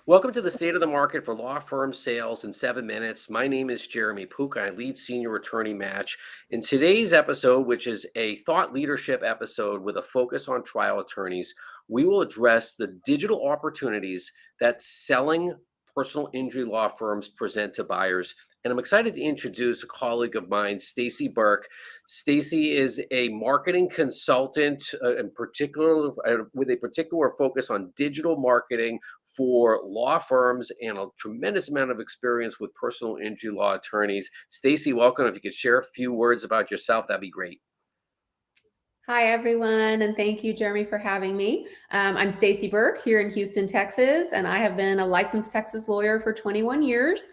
Welcome to the State of the Market for Law Firm Sales in 7 minutes. My name is Jeremy Poock. I lead Senior Attorney Match. In today's episode, which is a thought leadership episode with a focus on trial attorneys, we will address the digital opportunities that selling personal injury law firms present to buyers. And I'm excited to introduce a colleague of mine, Stacey Burke. Stacey is a marketing consultant, in particular, with a particular focus on digital marketing for law firms and a tremendous amount of experience with personal injury law attorneys. Stacey, welcome. If you could share a few words about yourself, that'd be great. Hi, everyone, and thank you, Jeremy, for having me. I'm Stacey Burke here in Houston, Texas, and I have been a licensed Texas lawyer for 21 years.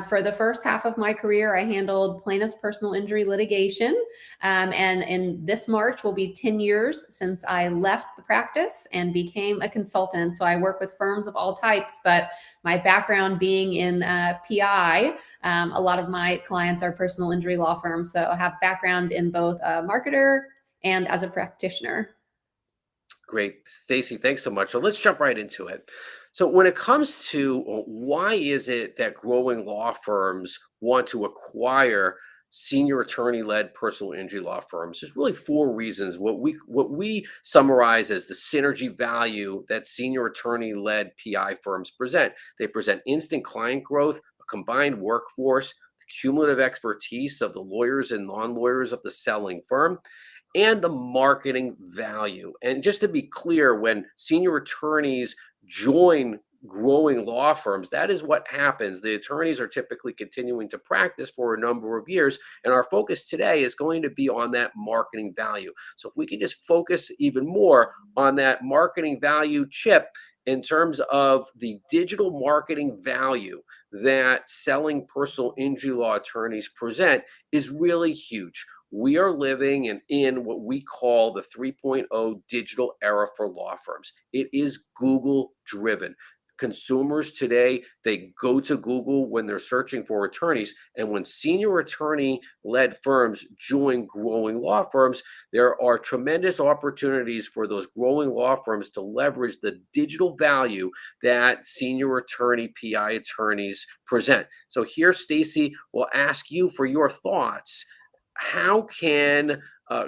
For the first half of my career, I handled plaintiff's personal injury litigation, and in this March will be 10 years since I left the practice and became a consultant. So I work with firms of all types, but my background being in PI, a lot of my clients are personal injury law firms, so I have background in both a marketer and as a practitioner. Great. Stacey, thanks so much. So let's jump right into it. So when it comes to why is it that growing law firms want to acquire senior attorney-led personal injury law firms, there's really four reasons. What we summarize as the synergy value that senior attorney-led PI firms present. They present instant client growth, a combined workforce, the cumulative expertise of the lawyers and non-lawyers of the selling firm, and the marketing value. And just to be clear, when senior attorneys join growing law firms, that is what happens. The attorneys are typically continuing to practice for a number of years. And our focus today is going to be on that marketing value. So if we can just focus even more on that marketing value chip in terms of the digital marketing value that selling personal injury law attorneys present is really huge. We are living in what we call the 3.0 digital era for law firms. It is Google driven. Consumers today, they go to Google when they're searching for attorneys. And when senior attorney led firms join growing law firms, there are tremendous opportunities for those growing law firms to leverage the digital value that senior attorney PI attorneys present. So here, Stacey, will ask you for your thoughts. How can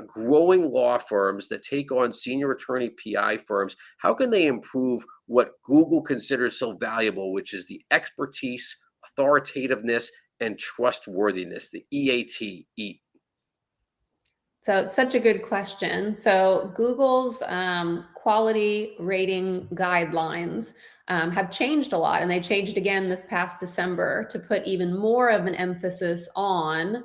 growing law firms that take on senior attorney PI firms, how can they improve what Google considers so valuable, which is the expertise, authoritativeness, and trustworthiness, the EAT, EAT? So it's such a good question. So Google's quality rating guidelines have changed a lot, and they changed again this past December to put even more of an emphasis on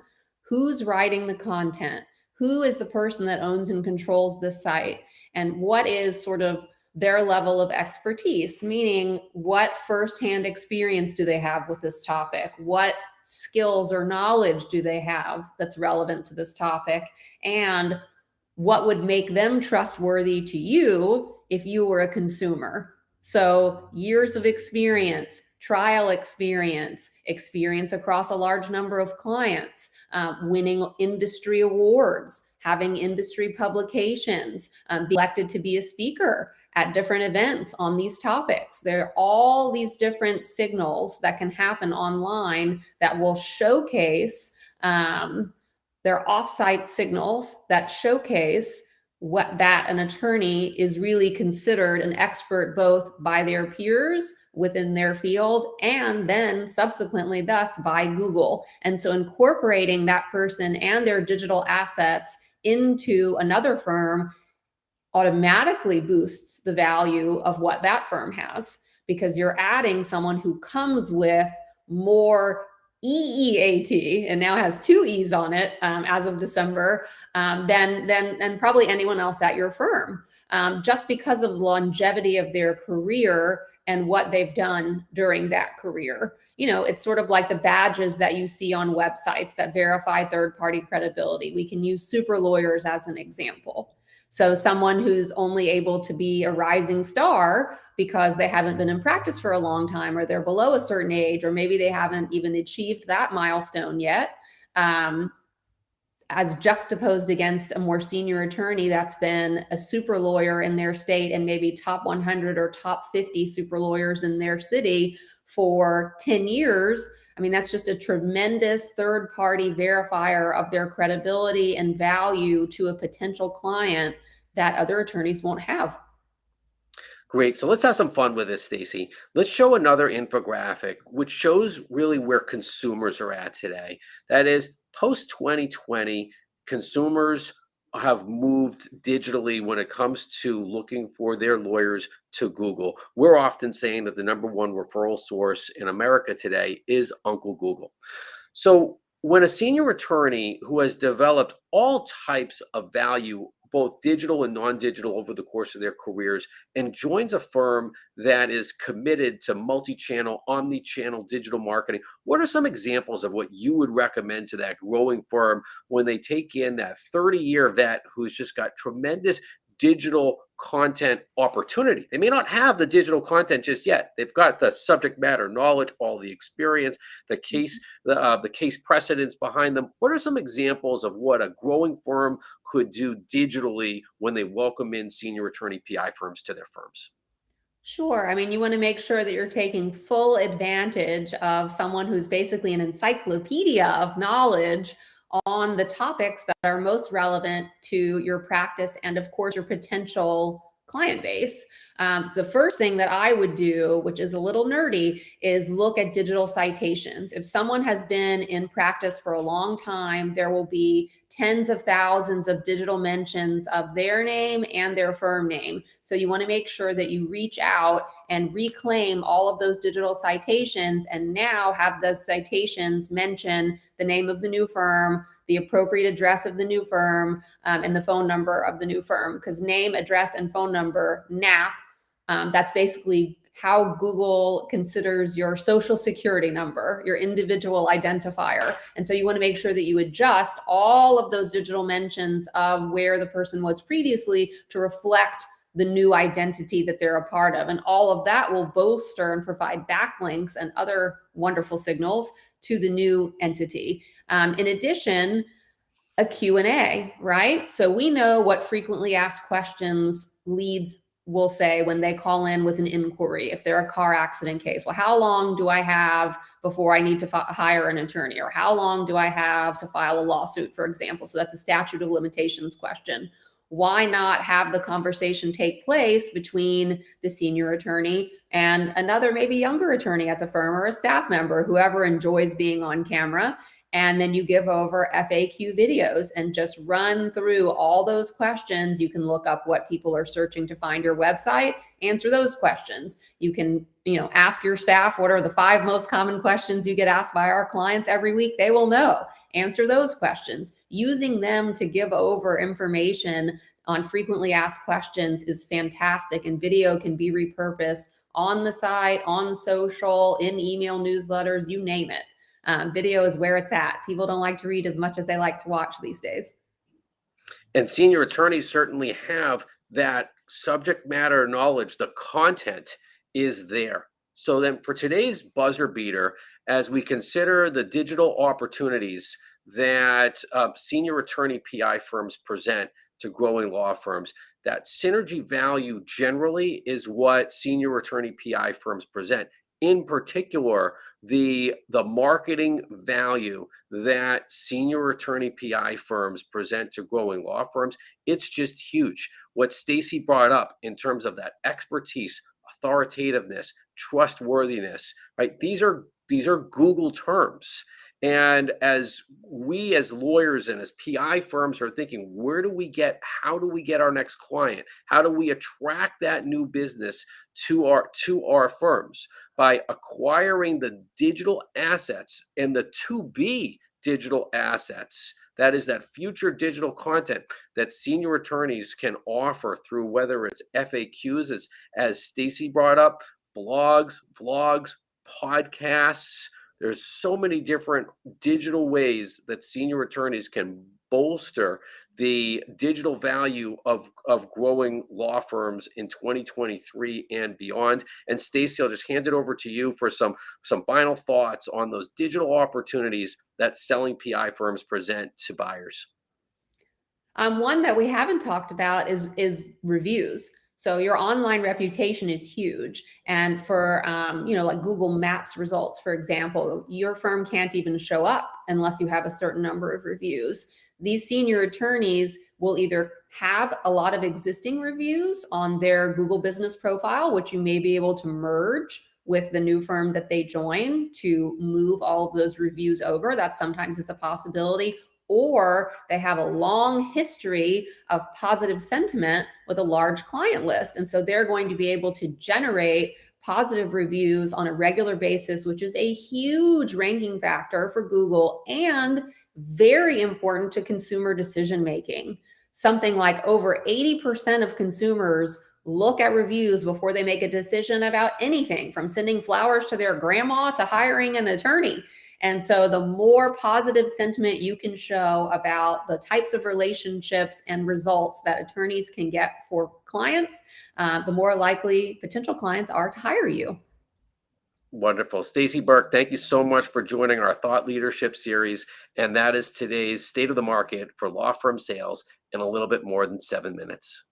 who's writing the content, who is the person that owns and controls the site, and what is sort of their level of expertise, meaning what firsthand experience do they have with this topic? What skills or knowledge do they have that's relevant to this topic? And what would make them trustworthy to you if you were a consumer? So years of experience, trial experience, experience across a large number of clients, winning industry awards, having industry publications, be elected to be a speaker at different events on these topics. There are all these different signals that can happen online that will showcase, they're offsite signals that showcase what that an attorney is really considered an expert both by their peers within their field and then subsequently thus by Google. And so incorporating that person and their digital assets into another firm automatically boosts the value of what that firm has, because you're adding someone who comes with more EEAT and now has two E's on it as of December than probably anyone else at your firm, just because of the longevity of their career and what they've done during that career. You know, it's sort of like the badges that you see on websites that verify third-party credibility. We can use super lawyers as an example. So someone who's only able to be a rising star because they haven't been in practice for a long time, or they're below a certain age, or maybe they haven't even achieved that milestone yet. as juxtaposed against a more senior attorney that's been a super lawyer in their state and maybe top 100 or top 50 super lawyers in their city for 10 years. I mean, that's just a tremendous third party verifier of their credibility and value to a potential client that other attorneys won't have. Great. So let's have some fun with this, Stacey. Let's show another infographic which shows really where consumers are at today. That is, post 2020, consumers have moved digitally when it comes to looking for their lawyers to Google. We're often saying that the number one referral source in America today is Uncle Google. So when a senior attorney who has developed all types of value, both digital and non-digital, over the course of their careers, and joins a firm that is committed to multi-channel, omni-channel digital marketing, what are some examples of what you would recommend to that growing firm when they take in that 30-year vet who's just got tremendous digital content opportunity? They may not have the digital content just yet. They've got the subject matter knowledge, all the experience, the case precedents behind them. What are some examples of what a growing firm could do digitally when they welcome in senior attorney PI firms to their firms? Sure. I mean, you want to make sure that you're taking full advantage of someone who's basically an encyclopedia of knowledge on the topics that are most relevant to your practice and, of course, your potential client base. So the first thing that I would do, which is a little nerdy, is look at digital citations. If someone has been in practice for a long time, there will be tens of thousands of digital mentions of their name and their firm name. So you want to make sure that you reach out and reclaim all of those digital citations and now have those citations mention the name of the new firm, the appropriate address of the new firm, and the phone number of the new firm. Because name, address, and phone number, NAP, that's basically how Google considers your social security number, your individual identifier. And so you want to make sure that you adjust all of those digital mentions of where the person was previously to reflect the new identity that they're a part of. And all of that will bolster and provide backlinks and other wonderful signals to the new entity. In addition, a Q&A, right? So we know what frequently asked questions leads will say when they call in with an inquiry. If they're a car accident case, well, how long do I have before I need to hire an attorney? Or how long do I have to file a lawsuit, for example? So that's a statute of limitations question. Why not have the conversation take place between the senior attorney and another maybe younger attorney at the firm, or a staff member, whoever enjoys being on camera? And then you give over FAQ videos and just run through all those questions. You can look up what people are searching to find your website, answer those questions. You can, ask your staff, what are the 5 most common questions you get asked by our clients every week? They will know. Answer those questions. Using them to give over information on frequently asked questions is fantastic, and video can be repurposed on the site, on social, in email newsletters, you name it. Video is where it's at. People don't like to read as much as they like to watch these days. And senior attorneys certainly have that subject matter knowledge. The content is there. So then, for today's buzzer beater, as we consider the digital opportunities that senior attorney PI firms present to growing law firms, that synergy value generally is what senior attorney PI firms present. In particular, the marketing value that senior attorney PI firms present to growing law firms, it's just huge. What Stacey brought up in terms of that expertise, authoritativeness, trustworthiness, right? These are Google terms. And as we as lawyers and as PI firms are thinking, how do we get our next client? How do we attract that new business to our firms? By acquiring the digital assets and the to-be digital assets, that is that future digital content that senior attorneys can offer through, whether it's FAQs, as Stacey brought up, blogs, vlogs, podcasts. There's so many different digital ways that senior attorneys can bolster the digital value of growing law firms in 2023 and beyond. And Stacey, I'll just hand it over to you for some final thoughts on those digital opportunities that selling PI firms present to buyers. One that we haven't talked about is reviews. So your online reputation is huge, and for like Google Maps results, for example, your firm can't even show up unless you have a certain number of reviews. These senior attorneys will either have a lot of existing reviews on their Google business profile, which you may be able to merge with the new firm that they join to move all of those reviews over. That sometimes is a possibility, or they have a long history of positive sentiment with a large client list. And so they're going to be able to generate positive reviews on a regular basis, which is a huge ranking factor for Google and very important to consumer decision making. Something like over 80% of consumers look at reviews before they make a decision about anything, from sending flowers to their grandma to hiring an attorney. And so the more positive sentiment you can show about the types of relationships and results that attorneys can get for clients, the more likely potential clients are to hire you. Wonderful. Stacey Burke, thank you so much for joining our Thought Leadership series. And that is today's state of the market for law firm sales in a little bit more than 7 minutes.